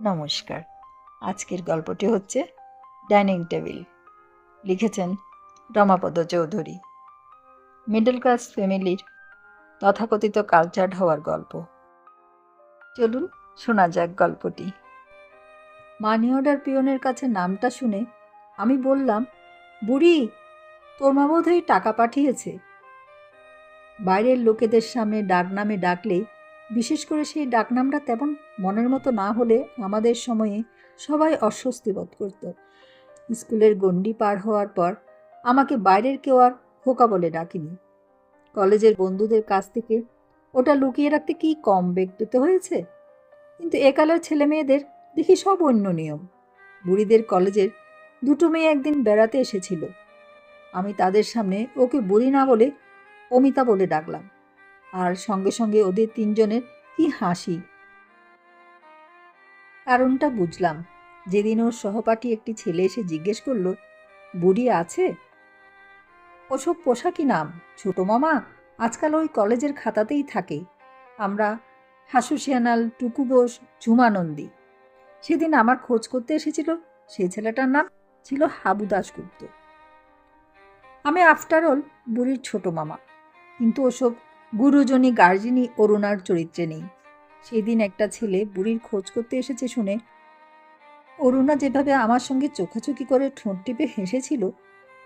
নমস্কার। আজকের গল্পটি হচ্ছে ডাইনিং টেবিল। লিখেছেন রমাপদ চৌধুরী। মিডল ক্লাস ফ্যামিলির তথাকথিত কালচার্ড হওয়ার গল্প। চলুন শোনা যাক গল্পটি। মানি অর্ডার পিয়নের কাছে নামটা শুনে আমি বললাম, বুড়ি, তোর মা বোধহয় টাকা পাঠিয়েছে। বাইরের লোকেদের সামনে ডাকনামে ডাকলে, বিশেষ করে সেই ডাকনামটা তেমন মনের মতো না হলে আমাদের সময়ে সবাই অস্বস্তি বোধ করত। স্কুলের গণ্ডি পার হওয়ার পর আমাকে বাইরের কেউ আর খোকা বলে ডাকেনি। কলেজের বন্ধুদের কাছ থেকে ওটা লুকিয়ে রাখতে কি কম বেগ পেতে হয়েছে। কিন্তু একালের ছেলে মেয়েদের দেখি সব অন্য নিয়ম। বুড়িদের কলেজের দুটো মেয়ে একদিন বেড়াতে এসেছিল। আমি তাদের সামনে ওকে বুড়ি না বলে অমিতা বলে ডাকলাম, আর সঙ্গে সঙ্গে ওদের তিনজনের কি হাসি। কারণটা বুঝলাম যেদিন ওর সহপাঠী একটি ছেলে এসে জিজ্ঞেস করল, বুড়ি আছে? ওসব পোশাকি নাম, ছোট মামা, আজকাল ওই কলেজের খাতাতেই থাকে। আমরা হাসুশিয়ানাল, টুকু বোস, ঝুমানন্দী। সেদিন আমার খোঁজ করতে এসেছিল সেই ছেলেটার নাম ছিল হাবু দাশগুপ্ত। আমি আফটার অল বুড়ির ছোট মামা, কিন্তু ওসব গুরুজনী গার্জিনী অরুণার চরিত্রে নেই। সেদিন একটা ছেলে বুড়ির খোঁজ করতে এসেছে শুনে অরুণা যেভাবে আমার সঙ্গে চোখাচোখি করে ঠোঁট টিপে হেসেছিল,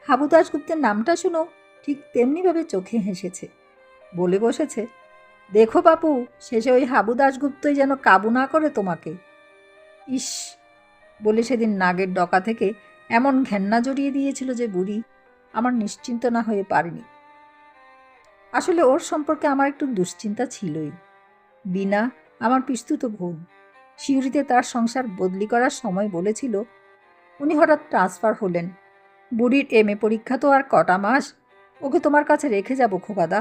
হাবু দাশগুপ্তের নামটা শুনেও ঠিক তেমনিভাবে চোখে হেসেছে। বলে বসেছে, দেখো বাপু, শেষে ওই হাবু দাশগুপ্তই যেন কাবু না করে তোমাকে। ইস বলে সেদিন নাগের ডকা থেকে এমন ঘেন্না জড়িয়ে দিয়েছিল যে বুড়ি আমার নিশ্চিন্ত না হয়ে পারেনি। আসলে ওর সম্পর্কে আমার একটু দুশ্চিন্তা ছিলই। বিনা আমার পিস্তুত বোন, সিউড়িতে তার সংসার বদলি করার সময় বলেছিল, উনি হঠাৎ ট্রান্সফার হলেন। বুড়ির এমএ পরীক্ষা তো আর কটা মাস, ওকে তোমার কাছে রেখে যাব খোকাদা।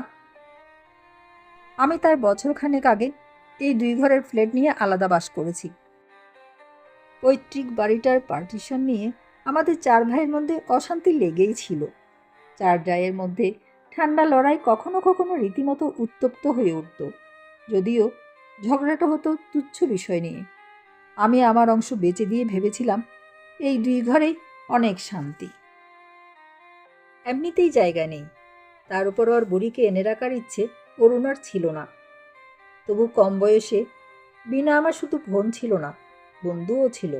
আমি তার বছরখানেক আগে এই 2 ঘরের ফ্ল্যাট নিয়ে আলাদা বাস করেছি। পৈতৃক বাড়িটার পার্টিশন নিয়ে আমাদের 4 ভাইয়ের মধ্যে অশান্তি লেগেই ছিল। 4 জায়ের মধ্যে ঠান্ডা লড়াই কখনো কখনো রীতিমতো উত্তপ্ত হয়ে উঠত, যদিও ঝগড়াটা হতো তুচ্ছ বিষয় নিয়ে। আমি আমার অংশ বেচে দিয়ে ভেবেছিলাম এই 2 ঘরেই অনেক শান্তি। এমনিতেই জায়গা নেই, তার উপর আর বুড়িকে এনে রাখার ইচ্ছে অরুণার ছিল না। তবু কম বয়সে বিনা আমার শুধু বোন ছিল না, বন্ধুও ছিল।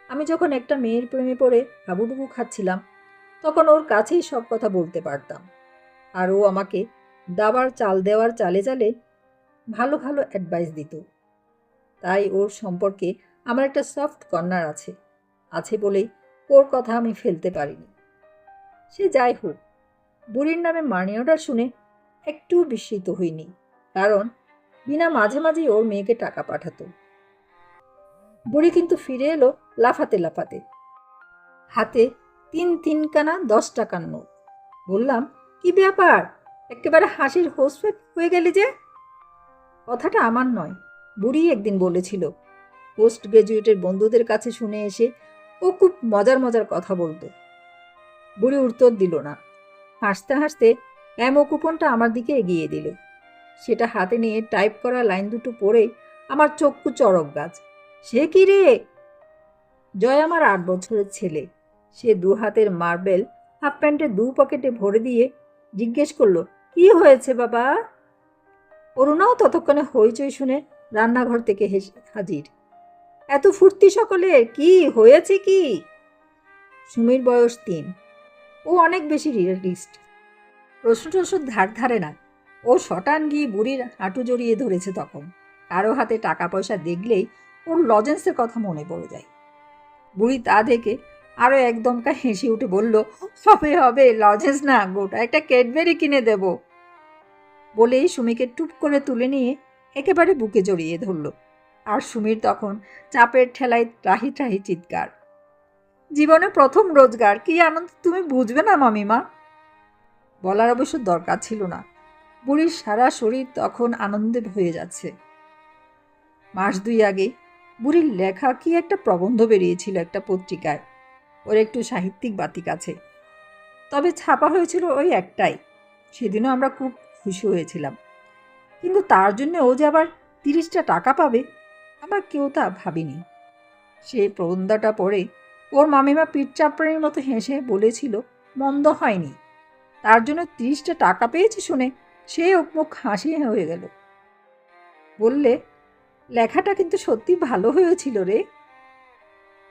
আমি যখন একটা মেয়ের প্রেমে পড়ে হাবুডুবু খাচ্ছিলাম, তখন ওর কাছেই সব কথা বলতে পারতাম, আর ও আমাকে দাবার চাল দেওয়ার চালে চালে ভালো ভালো অ্যাডভাইস দিত। তাই ওর সম্পর্কে আমার একটা সফট কর্নার আছে, আছে বলেই ওর কথা আমি ফেলতে পারিনি। সে যাই হোক, বুড়ির নামে মানি অর্ডার শুনে একটু বিস্মিত হইনি, কারণ বিনা মাঝে মাঝেই ওর মেয়েকে টাকা পাঠাতো। বুড়ি কিন্তু ফিরে এলো লাফাতে লাফাতে, হাতে 3 10 টাকার নোট। বললাম, কি ব্যাপার, একেবারে হাসির হোসফেট হয়ে গেলি যে? কথাটা আমার নয়, বুড়ি একদিন বলেছিল। পোস্ট গ্রাজুয়েটের বন্ধুদের কাছে শুনে এসে ও খুব মজার মজার কথা বলতো। বুড়ি উত্তর দিল না, হাসতে হাসতে অ্যামো কুপনটা আমার দিকে এগিয়ে দিল। সেটা হাতে নিয়ে টাইপ করা লাইন দুটো পড়ে আমার চক্ষু চড়ক গাছ। সে কি রে? জয় আমার 8 বছরের ছেলে। সে 2 হাতের মার্বেল হাফ প্যান্টের 2 পকেটে ভরে দিয়ে জিজ্ঞেস করলো, কি হয়েছে বাবা? অরুণাও ততক্ষণে হইচই শুনে রান্নাঘর থেকে হাজির। এত ফুর্তি সকলের, কি হয়েছে কি? সুমির বয়স 3, ও অনেক বেশি রিয়েলিস্ট। প্রশ্ন টশ্ন ধার ধারে না। ও শটান গিয়ে বুড়ির হাঁটু জড়িয়ে ধরেছে তখন। কারো হাতে টাকা পয়সা দেখলেই ওর লজেন্সের কথা মনে পড়ে যায়। বুড়ি তা দেখে আরও একদমকা হেসে উঠে বলল, হবে হবে, লজেন্স না, গোটা একটা ক্যাডবেরি কিনে দেব। বলেই সুমিকে টুপ করে তুলে নিয়ে একেবারে বুকে জড়িয়ে ধরল। আর সুমির তখন চাপের ঠেলায় ত্রাহি ত্রাহি চিৎকার। জীবনে প্রথম রোজগার, কি আনন্দ তুমি বুঝবে না মামিমা। বলার অবশ্য দরকার ছিল না, বুড়ির সারা শরীর তখন আনন্দে হয়ে যাচ্ছে। মাস 2 আগে বুড়ির লেখা কি একটা প্রবন্ধ বেরিয়েছিল একটা পত্রিকায়। ওর একটু সাহিত্যিক বাতিক আছে, তবে ছাপা হয়েছিল ওই একটাই। সেদিনও আমরা খুব খুশি হয়েছিলাম, কিন্তু তার জন্য ও যে আবার 30টা টাকা পাবে, আমরা কেউ তা ভাবিনি। সেই প্রবন্ধাটা পড়ে ওর মামিমা পিঠ চাপড়ানির মতো হেসে বলেছিল, মন্দ হয়নি। তার জন্য 30টা টাকা পেয়েছি শুনে সে মুখ হাসি হয়ে গেল। বললে, লেখাটা কিন্তু সত্যি ভালো হয়েছিল রে।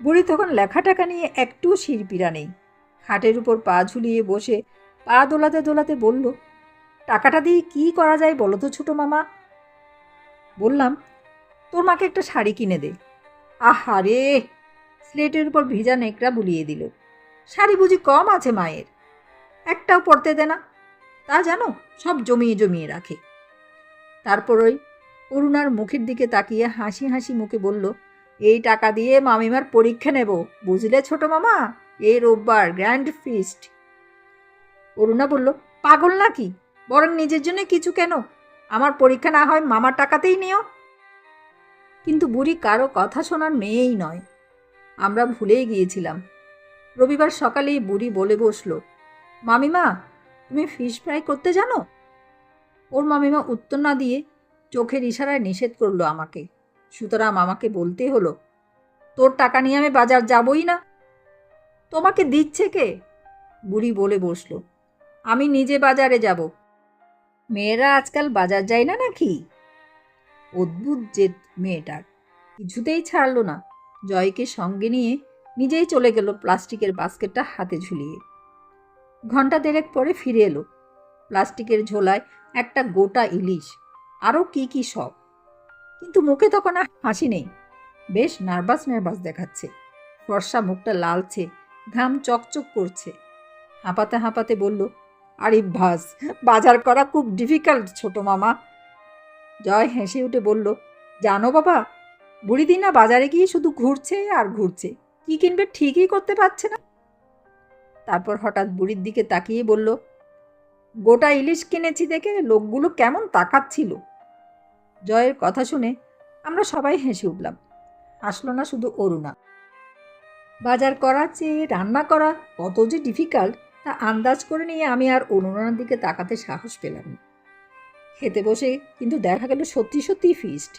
বুড়ি তখন লেখা টাকা নিয়ে একটু শিরপিরা নেই। খাটের উপর পা ঝুলিয়ে বসে পা দোলাতে দোলাতে বলল, টাকাটা দিয়ে কি করা যায় বলো তো ছোটো মামা? বললাম, তোর মাকে একটা শাড়ি কিনে দে। আহারে, স্লেটের উপর ভিজা নেকড়া বুলিয়ে দিল। শাড়ি বুঝি কম আছে মায়ের? একটাও পরতে দে না। তা জানো, সব জমিয়ে জমিয়ে রাখে। তারপর ওই অরুণার মুখের দিকে তাকিয়ে হাসি হাসি মুখে বলল, এই টাকা দিয়ে মামিমার পরীক্ষা নেব, বুঝলে ছোট মামা? এই রোববার গ্র্যান্ড ফিস্ট। অরুণা বলল, পাগল নাকি? বরং নিজের জন্য কিছু কেন, আমার পরীক্ষা না হয় মামার টাকাতেই নিও। কিন্তু বুড়ি কারো কথা শোনার মেয়েই নয়। আমরা ভুলেই গিয়েছিলাম। রবিবার সকালেই বুড়ি বলে বসল, মামিমা, তুমি ফিশ ফ্রাই করতে জানো? ওর মামিমা উত্তর না দিয়ে চোখের ইশারায় নিষেধ করলো আমাকে। সুতরাং আমাকে বলতে হলো, তোর টাকা নিয়ে আমি বাজার যাবই না। তোমাকে দিচ্ছে কে? বুড়ি বলে বসল, আমি নিজে বাজারে যাব। মেয়েরা আজকাল বাজার যায় না নাকি? অদ্ভুত জেদ মেয়েটার, কিছুতেই ছাড়ল না। জয়কে সঙ্গে নিয়ে নিজেই চলে গেল প্লাস্টিকের বাস্কেটটা হাতে ঝুলিয়ে। ঘণ্টা দেড়েক পরে ফিরে এলো, প্লাস্টিকের ঝোলায় একটা গোটা ইলিশ, আরও কি কি সব। কিন্তু মুখে তখন আর হাসি নেই, বেশ নার্ভাস নার্ভাস দেখাচ্ছে। ফর্সা মুখটা লালছে, ঘাম চকচক করছে। হাঁপাতে হাঁপাতে বলল, আরে ভাস, বাজার করা খুব ডিফিকাল্ট ছোট মামা। জয় হেসে উঠে বলল, জানো বাবা, বুড়িদিনা বাজারে গিয়ে শুধু ঘুরছে আর ঘুরছে, কি কিনবে ঠিকই করতে পারছে না। তারপর হঠাৎ বুড়ির দিকে তাকিয়ে বলল, গোটা ইলিশ কিনেছি দেখে লোকগুলো কেমন তাকাচ্ছিল। জয়ের কথা শুনে আমরা সবাই হেসে উঠলাম। হাসলো না শুধু অরুণা। বাজার করা চেয়ে রান্না করা কত যে ডিফিকাল্ট তা আন্দাজ করে নিয়ে আমি আর অরুণার দিকে তাকাতে সাহস পেলাম না। খেতে বসে কিন্তু দেখা গেল সত্যি সত্যিই ফিস্ট।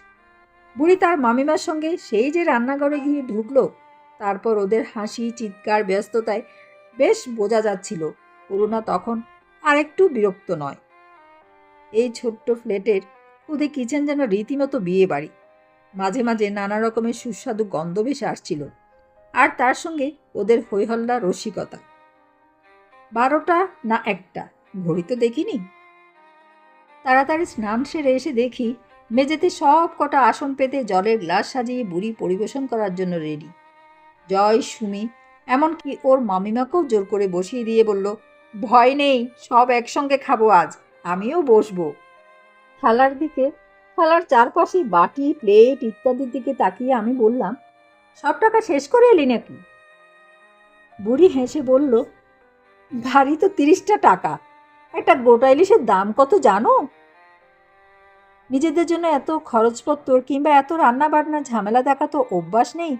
বুড়ি তার মামিমার সঙ্গে সেই যে রান্নাঘরে গিয়ে ঢুকলো, তারপর ওদের হাসি চিৎকার ব্যস্ততায় বেশ বোঝা যাচ্ছিল অরুণা তখন আর একটু বিরক্ত নয়। এই ছোট্ট ফ্ল্যাটের ওদের কিচেন যেন রীতিমতো বিয়ে বাড়ি। মাঝে মাঝে নানা রকমের সুস্বাদু গন্ধ ভেসে আসছিল, আর তার সঙ্গে ওদের হৈহল্লা রসিকতা। 12টা না 1টা, ঘড়ি তো দেখিনি। তাড়াতাড়ি স্নান সেরে এসে দেখি মেঝেতে সব কটা আসন পেতে জলের গ্লাস সাজিয়ে বুড়ি পরিবেশন করার জন্য রেডি। জয়, সুমি, এমনকি ওর মামিমাকেও জোর করে বসিয়ে দিয়ে বলল, ভয় নেই, সব একসঙ্গে খাবো আজ, আমিও বসবো। থালার চারপাশে বাটি প্লেট ইত্যাদির দিকে তাকিয়ে আমি বললাম, সব টাকা শেষ করে এলি নাকি? বুড়ি হেসে বলল, ভারী তো 30টা টাকা। একটা গোটা ইলিশের দাম কত জানো? নিজেদের জন্য এত খরচপত্র কিংবা এত রান্না বান্নার ঝামেলা দেখা তো অভ্যাস নেই।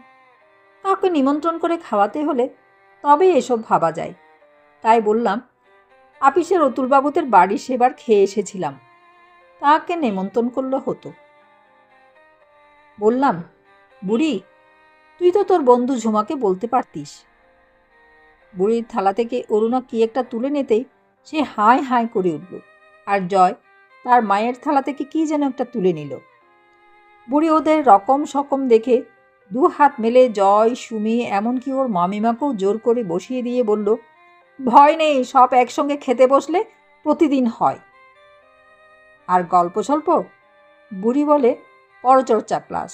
কাউকে নিমন্ত্রণ করে খাওয়াতে হলে তবে এসব ভাবা যায়। তাই বললাম, আপিসের অতুলবাবুদের বাড়ি সেবার খেয়ে এসেছিলাম, তাকে নেমন্তন্ন করলে হতো। বললাম, বুড়ি, তুই তো তোর বন্ধু ঝুমাকে বলতে পারতিস। বুড়ির থালা থেকে অরুণা কি একটা তুলে নিতেই সে হায় হায় করে উঠল, আর জয় তার মায়ের থালা থেকে কি যেন একটা তুলে নিল। বুড়ি ওদের রকম সকম দেখে 2 হাত মেলে জয়, সুমি, এমনকি ওর মামিমাকেও জোর করে বসিয়ে দিয়ে বলল, ভয় নেই, সব একসঙ্গে খেতে বসলে প্রতিদিন হয়। আর গল্প স্বল্প? বুড়ি বলে, পরচর্চা ক্লাস।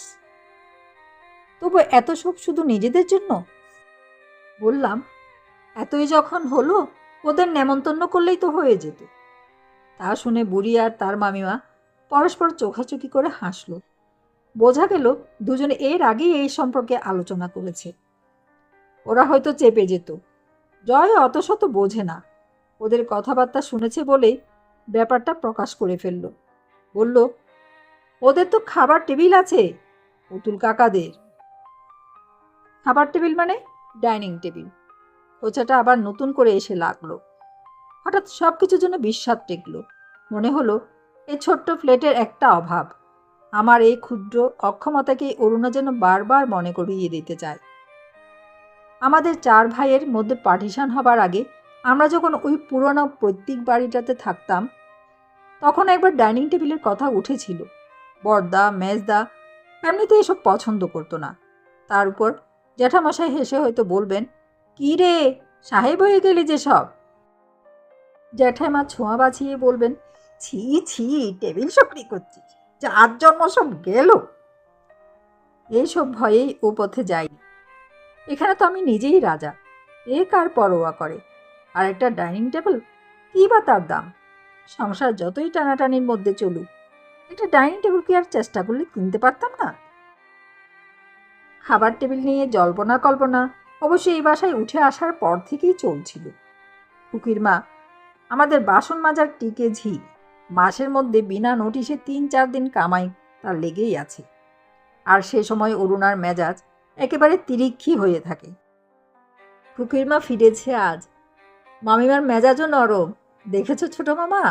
তবু এত সব শুধু নিজেদের জন্য? বললাম, এতই যখন হলো ওদের নেমন্তন্ন করলেই তো হয়ে যেত। তা শুনে বুড়ি আর তার মামিমা পরস্পর চোখাচোখি করে হাসল। বোঝা গেল দুজনে এর আগেই এই সম্পর্কে আলোচনা করেছে। ওরা হয়তো চেপে যেত। জয় অত শত বোঝে না, ওদের কথাবার্তা শুনেছে বলেই ব্যাপারটা প্রকাশ করে ফেলল। বলল, ওদের তো খাবার টেবিল আছে, অতুল কাকাদের। খাবার টেবিল মানে? Dining table. খোঁচাটা আবার নতুন করে এসে লাগলো। হঠাৎ সব কিছুর জন্য বিস্বাদ টেকল। মনে হলো এই ছোট্ট ফ্ল্যাটের একটা অভাব, আমার এই ক্ষুদ্র অক্ষমতাকে অরুণা যেন বারবার মনে করিয়ে দিতে চায়। আমাদের 4 ভাইয়ের মধ্যে পার্টিশন হবার আগে আমরা যখন ওই পুরনো পৈতৃক বাড়িটাতে থাকতাম, তখন একবার ডাইনিং টেবিলের কথা উঠেছিল। বড়দা মেজদা এমনিতে এসব পছন্দ করতো না। তার উপর জ্যাঠামশাই হেসে হয়তো বলবেন, কী রে, সাহেব হয়ে গেলি যে সব। জ্যাঠাইমা ছোঁয়া বাছিয়ে বলবেন, ছি ছি, টেবিল সক্রি করছিস, যার জন্ম সব গেল। এইসব ভয়েই ও পথে যায়নি। এখানে তো আমি নিজেই রাজা, এ কার পরোয়া করে। আর একটা ডাইনিং টেবিল, কী বা তার দাম? সংসার যতই টানাটানির মধ্যে চলুক, একটা ডাইনিং টেবিল কি আর চেষ্টা করলে কিনতে পারতাম না? খাবার টেবিল নিয়ে জল্পনা কল্পনা অবশ্য এই বাসায় উঠে আসার পর থেকেই চলছিল। খুকির মা আমাদের বাসন মাজার টিকে ঝি, মাসের মধ্যে বিনা নোটিশে 3-4 দিন কামাই তার লেগেই আছে। আর সে সময় অরুণার মেজাজ একেবারে তিরিক্ষি হয়ে থাকে। খুকির মা ফিরেছে আজ, মামিমার মেজাজও নরম, দেখেছ ছোট মামা?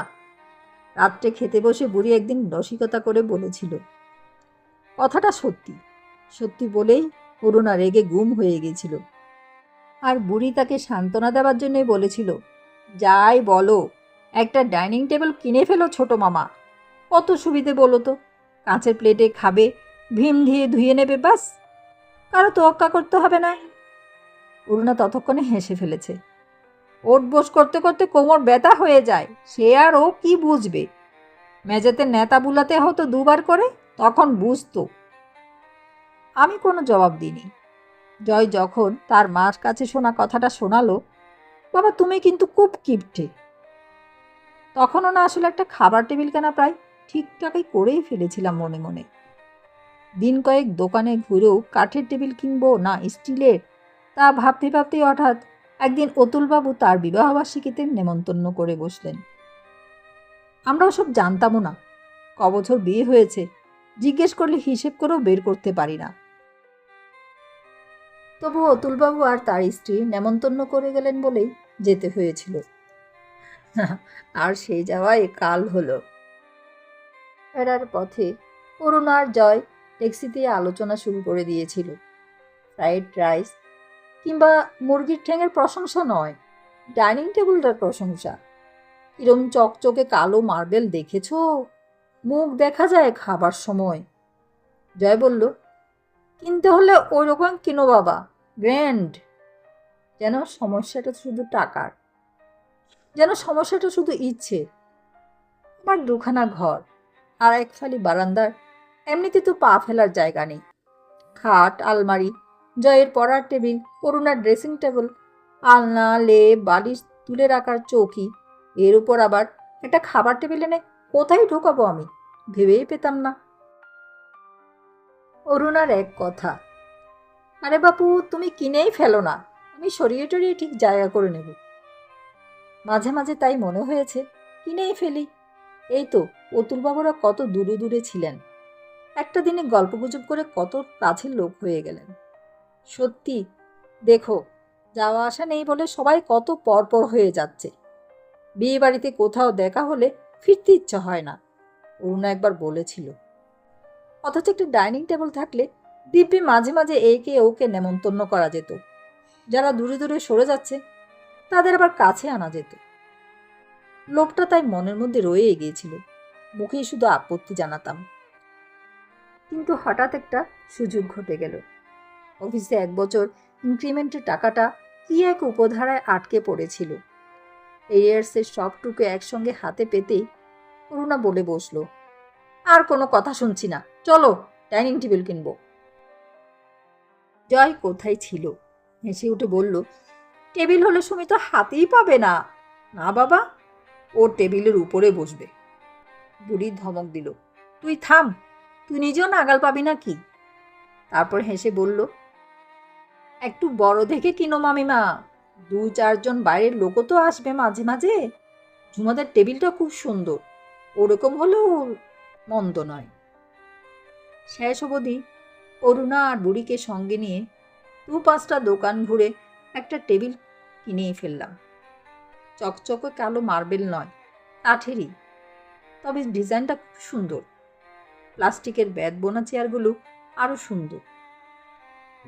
রাত্রে খেতে বসে বুড়ি একদিন রসিকতা করে বলেছিল। কথাটা সত্যি, সত্যি বলেই অরুণা রেগে গুম হয়ে গেছিল। আর বুড়ি তাকে সান্ত্বনা দেওয়ার জন্যই বলেছিল, যাই বলো, একটা ডাইনিং টেবিল কিনে ফেলো ছোট মামা, কত সুবিধে বলো তো। কাঁচের প্লেটে খাবে, ভীম দিয়ে ধুয়ে নেবে, বাস, কারো তোয়াক্কা করতে হবে না। অরুণা ততক্ষণে হেসে ফেলেছে। ওঠ বস করতে করতে কোমর ব্যথা হয়ে যায়, সে আর ও কি বুঝবে। মেঝেতে নেতা বুলাতে হতো 2বার করে, তখন বুঝতো। আমি কোনো জবাব দিইনি। জয় যখন তার মার কাছে শোনা কথাটা শোনালো, বাবা তুমি কিন্তু খুব কিপটে, তখনও না আসলে একটা খাবার টেবিল কেনা প্রায় ঠিকঠাকই করেই ফেলেছিলাম মনে মনে। দিন কয়েক দোকানে ঘুরেও কাঠের টেবিল কিনবো না স্টিলের, তা ভাবতে ভাবতেই হঠাৎ একদিন অতুলবাবু তার বিবাহবার্ষিকীতে নেমন্তন্ন করে বসলেন। আমরা ওসব জানতামও না, কবছর বিয়ে হয়েছে জিজ্ঞেস করলে হিসেব করেও বের করতে পারি না। তবু অতুলবাবু আর তার স্ত্রী নেমন্তন্ন করে গেলেন বলেই যেতে হয়েছিল। আর সেই যাওয়াই কাল হলো। ফেরার পথে অরুণার জয় ট্যাক্সিতে আলোচনা শুরু করে দিয়েছিল। ফ্রাইড রাইস কিংবা মুরগির ঠ্যাঙের প্রশংসা নয়, ডাইনিং টেবিলটার প্রশংসা। কিরম চকচকে কালো মার্বেল দেখেছ, মুখ দেখা যায় খাবার সময়। জয় বলল, কিনতে হলে ওই রকম কিনো বাবা, গ্র্যান্ড। যেন সমস্যাটা শুধু টাকার, যেন সমস্যাটা শুধু ইচ্ছে। আমার 2খানা ঘর আর 1 ফালি বারান্দার, এমনিতে তো পা ফেলার জায়গা নেই। খাট, আলমারি, জয়ের পড়ার টেবিল, অরুণার ড্রেসিং টেবিল, আলনা, লেপ, বালিশ তুলে রাখার চৌকি, এর উপর আবার একটা খাবার টেবিল এনে কোথায় ঢোকাবো আমি, ভেবেই পেতাম না। অরুণার এক কথা, আরে বাপু তুমি কিনেই ফেলো না, আমি সরিয়ে টরিয়ে ঠিক জায়গা করে নেব। মাঝে মাঝে তাই মনে হয়েছে কিনেই ফেলি। এই তো অতুলবাবুরা কত দূরে দূরে ছিলেন, একটা দিনে গল্পগুজব করে কত কাছের লোক হয়ে গেলেন। সত্যি দেখো, যাওয়া আসা নেই বলে সবাই কত পরপর হয়ে যাচ্ছে। বিয়ে বাড়িতে কোথাও দেখা হলে ফিরতে ইচ্ছা হয় না, অরুণা একবার বলেছিল। অথচ একটা ডাইনিং টেবিল থাকলে দিব্যি মাঝে মাঝে একে ওকে নেমন্তন্ন করা যেত। যারা দূরে দূরে সরে যাচ্ছে তাদের আবার কাছে আনা যেত। লোভটা তাই মনের মধ্যে রয়ে গিয়েছিল, মুখেই শুধু আপত্তি জানাতাম। কিন্তু হঠাৎ একটা সুযোগ ঘটে গেল। অফিসে 1 বছর ইনক্রিমেন্টের টাকাটা কি এক উপধারায় আটকে পড়েছিল। এরিয়ার্সের সবটুকু একসঙ্গে হাতে পেতেই অরুণা বলে বসলো, আর কোনো কথা শুনছি না, চলো ডাইনিং টেবিল কিনবো। জয় কোথায় ছিল, হেসে উঠে বলল, টেবিল হলে সুমি তো হাতেই পাবে না। না বাবা, ও টেবিলের উপরে বসবে। বুড়ি ধমক দিল, তুই থাম, তুই নিজেও নাগাল পাবি না কি? তারপর হেসে বলল, একটু বড় দেখে কিনো মামিমা, 2-4 জন বাইরের লোকও তো আসবে মাঝে মাঝে। ঝুমাদের টেবিলটা খুব সুন্দর, ওরকম হলেও মন্দ নয়। শেষ অবধি অরুণা আর বুড়িকে সঙ্গে নিয়ে 2-5টা দোকান ঘুরে একটা টেবিল কিনেই ফেললাম। চকচকে কালো মার্বেল নয়, কাঠেরই, তবে ডিজাইনটা খুব সুন্দর। প্লাস্টিকের ব্যাট বোনা চেয়ারগুলো আরও সুন্দর।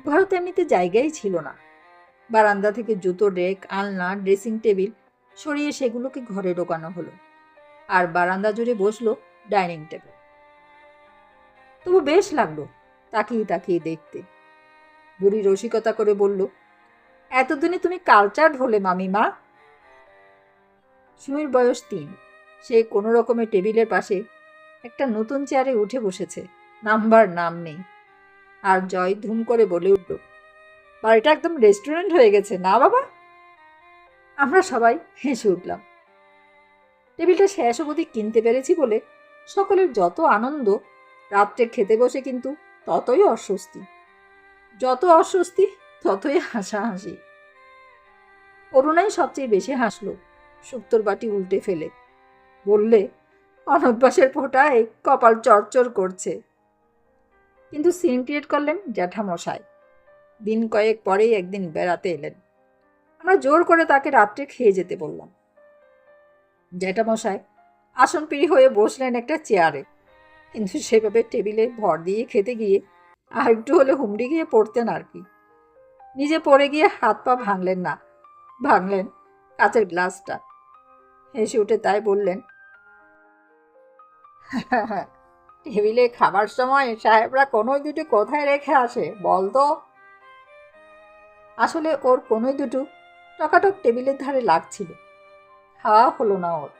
ঘরে এমনিতে জায়গাই ছিল না। বারান্দা থেকে জুতো রেক, আলনা, ড্রেসিং টেবিল সরিয়ে সেগুলোকে ঘরে ঢোকানো হলো, আর বারান্দা জুড়ে বসলো ডাইনিং টেবিল। তবু বেশ লাগলো তাকিয়ে তাকিয়ে দেখতে। বুড়ি রসিকতা করে বলল, এতদিনে তুমি কালচার্ড হলে মামিমা। সুমির বয়স 3। সে কোনো রকমের টেবিলের পাশে একটা নতুন চেয়ারে উঠে বসেছে, নামবার নাম নেই। আর জয় ধুম করে বলে উঠল, বাড়িটা একদম রেস্টুরেন্ট হয়ে গেছে না বাবা? আমরা সবাই হেসে উঠলাম। টেবিলটা শেষ অবধি কিনতে পেরেছি বলে সকলের যত আনন্দ, রাত্রে খেতে বসে কিন্তু ততই অস্বস্তি। যত অস্বস্তি ততই হাসাহাসি। অরুণাই সবচেয়ে বেশি হাসলো শুক্তোর বাটি উল্টে ফেলে। বললে, অনভ্যাসের ফোঁটায় কপাল চরচর করছে। কিন্তু সিন ক্রিয়েট করলেন জ্যাঠামশাই। দিন কয়েক পরেই একদিন বেড়াতে এলেন। আমরা জোর করে তাকে রাত্রে খেয়ে যেতে বললাম। জ্যাঠামশাই আসন পিড়ি হয়ে বসলেন একটা চেয়ারে, কিন্তু সেভাবে টেবিলে ভর দিয়ে খেতে গিয়ে আর একটু হলে হুমড়ি গিয়ে পড়তেন আর কি। নিজে পড়ে গিয়ে হাত পা ভাঙলেন না, ভাঙলেন কাঁচের গ্লাসটা। হেসে উঠে তাই বললেন, টেবিলে খাবার সময় সাহেবরা কোনোই দুটো কোথায় রেখে আসে বলতো? আসলে ওর কোনোই দুটো টকাটক টেবিলের ধারে লাগছিল। খাওয়া হলো না ওর।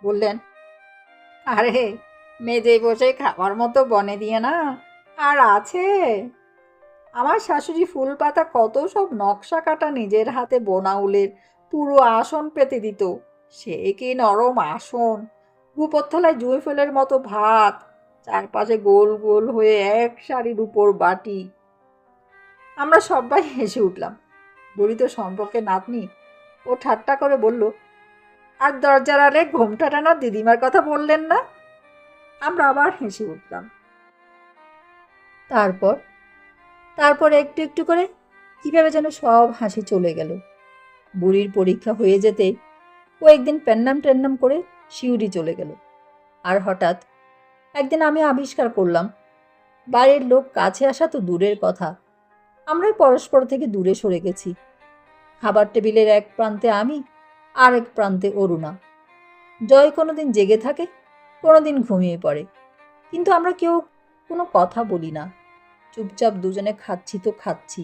বললেন, আরে মেজে বসে খাবার মতো বনে দিয়ে না আর আছে? আমার শাশুড়ি ফুল পাতা কত সব নকশা কাটা নিজের হাতে বোনা উলের পুরো আসন পেতে দিত। সে কি নরম আসন, ভূপতলায় জুঁই ফুলের মতো ভাত, চারপাশে গোল গোল হয়ে এক সারির উপর বাটি। আমরা সবাই হেসে উঠলাম। বুড়ি তো সম্পর্কে নাতনি, ও ঠাট্টা করে বলল, আর দরজার আড়ে ঘোমটা টানা দিদিমার কথা বললেন না? আমরা আবার হেসে উঠলাম। তারপর তারপর একটু একটু করে কীভাবে যেন সব হাসি চলে গেল। বুড়ির পরীক্ষা হয়ে যেতেই ও একদিন প্যান্নাম ট্যান্নাম করে শিউরি চলে গেল। আর হঠাৎ একদিন আমি আবিষ্কার করলাম, বাড়ির লোক কাছে আসা তো দূরের কথা, আমরাই পরস্পর থেকে দূরে সরে গেছি। খাবার টেবিলের এক প্রান্তে আমি, আর এক প্রান্তে অরুণা। জয় কোনোদিন জেগে থাকে, কোনোদিন ঘুমিয়ে পড়ে, কিন্তু আমরা কেউ কোনো কথা বলি না। চুপচাপ দুজনে খাচ্ছি তো খাচ্ছি।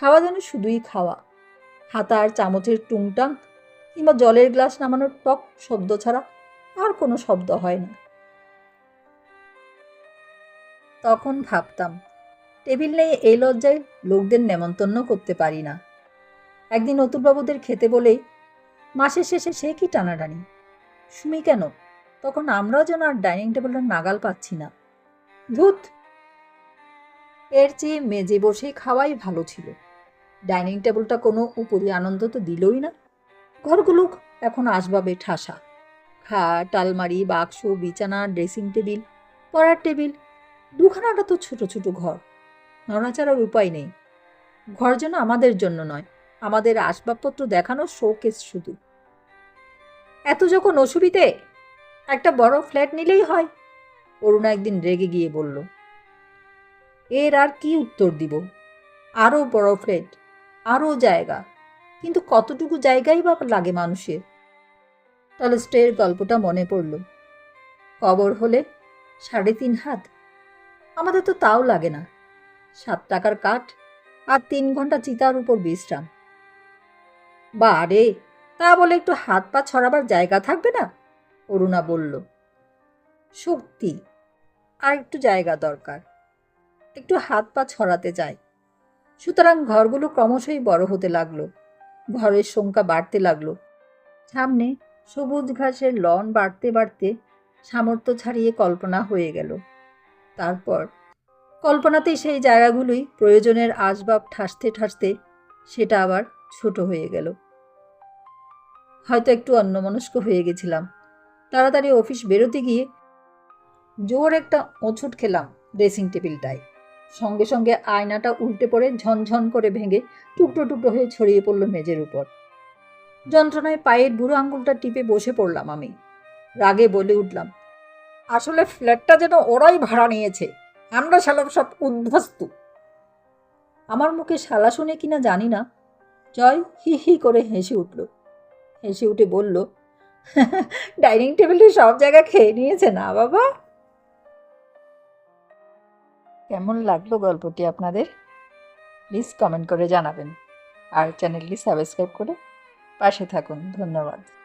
খাওয়া যেন শুধুই খাওয়া। হাতা আর চামচের টুংটাং কিংবা জলের গ্লাস নামানোর টক শব্দ ছাড়া আর কোনো শব্দ হয় না। তখন ভাবতাম, টেবিল নেই এই লজ্জায় লোকদের নেমন্তন্ন করতে পারি না। একদিন অতুলবাবুদের খেতে বলেই মাসের শেষে সে কি টানাটানি। সুমি কেন? তখন আমরাও যেন আর ডাইনিং টেবিলটা নাগাল পাচ্ছি না। ধুত, এর চেয়ে মেজে বসে খাওয়াই ভালো ছিল। ডাইনিং টেবিলটা কোনো উপরি আনন্দ তো দিলই না। ঘরগুলো এখন আসবাবে ঠাসা। খাট, আলমারি, বাক্স, বিছানা, ড্রেসিং টেবিল, পড়ার টেবিল, দুখানাটা তো ছোট ছোট ঘর। নড়াচড়ার উপায় নেই। ঘর যেন আমাদের জন্য নয়, আমাদের আসবাবপত্র দেখানোর শোকেস শুধু। এত যখন অসুবিধে, একটা বড় ফ্ল্যাট নিলেই হয়। অরুণা একদিন রেগে গিয়ে বলল। এর আর কি উত্তর দিব? আরও বড় ফ্ল্যাট, আরও জায়গা, কিন্তু কতটুকু জায়গাই বা লাগে মানুষের? টলস্টয়ের গল্পটা মনে পড়ল। কবর হলে 3.5 হাত, আমাদের তো তাও লাগে না। 7 টাকার কাঠ আর 3 ঘন্টা চিতার উপর বিশ্রাম। বারে, তা বলে একটু হাত পা ছড়াবার জায়গা থাকবে না? অরুণা বলল। সত্যি, আর একটু জায়গা দরকার, একটু হাত পা ছড়াতে চাই। সুতরাং ঘরগুলো ক্রমশই বড় হতে লাগলো, ঘরের সংখ্যা বাড়তে লাগলো। সামনে সবুজ ঘাসের লন বাড়তে বাড়তে সামর্থ্য ছাড়িয়ে কল্পনা হয়ে গেল। তারপর কল্পনাতেই সেই জায়গাগুলোই প্রয়োজনের আসবাব ঠাসতে ঠাসতে সেটা আবার ছোট হয়ে গেল। হয়তো একটু অন্যমনস্ক হয়ে গেছিলাম। তাড়াতাড়ি অফিস বেরোতে গিয়ে জোর একটা ওঁছুট খেলাম ড্রেসিং টেবিলটায়। সঙ্গে সঙ্গে আয়নাটা উল্টে পড়ে ঝনঝন করে ভেঙে টুকরো টুকরো হয়ে ছড়িয়ে পড়ল মেঝের উপর। যন্ত্রণায় পায়ের বুড়ো আঙুলটা টিপে বসে পড়লাম আমি। রাগে বলে উঠলাম, আসলে ফ্ল্যাটটা যেন ওরাই ভাড়া নিয়েছে, আমরা শালা সব উদ্বাস্তু। আমার মুখে শালা শুনে কিনা জানি না, জয় হি হি করে হেসে উঠল। হেসে উঠে বলল, ডাইনিং টেবিলে সব জায়গা খেয়ে নিয়েছে না বাবা। কেমন লাগলো গল্পটি আপনাদের? প্লিজ কমেন্ট করে জানাবেন, আর চ্যানেলটি সাবস্ক্রাইব করে পাশে থাকুন। ধন্যবাদ।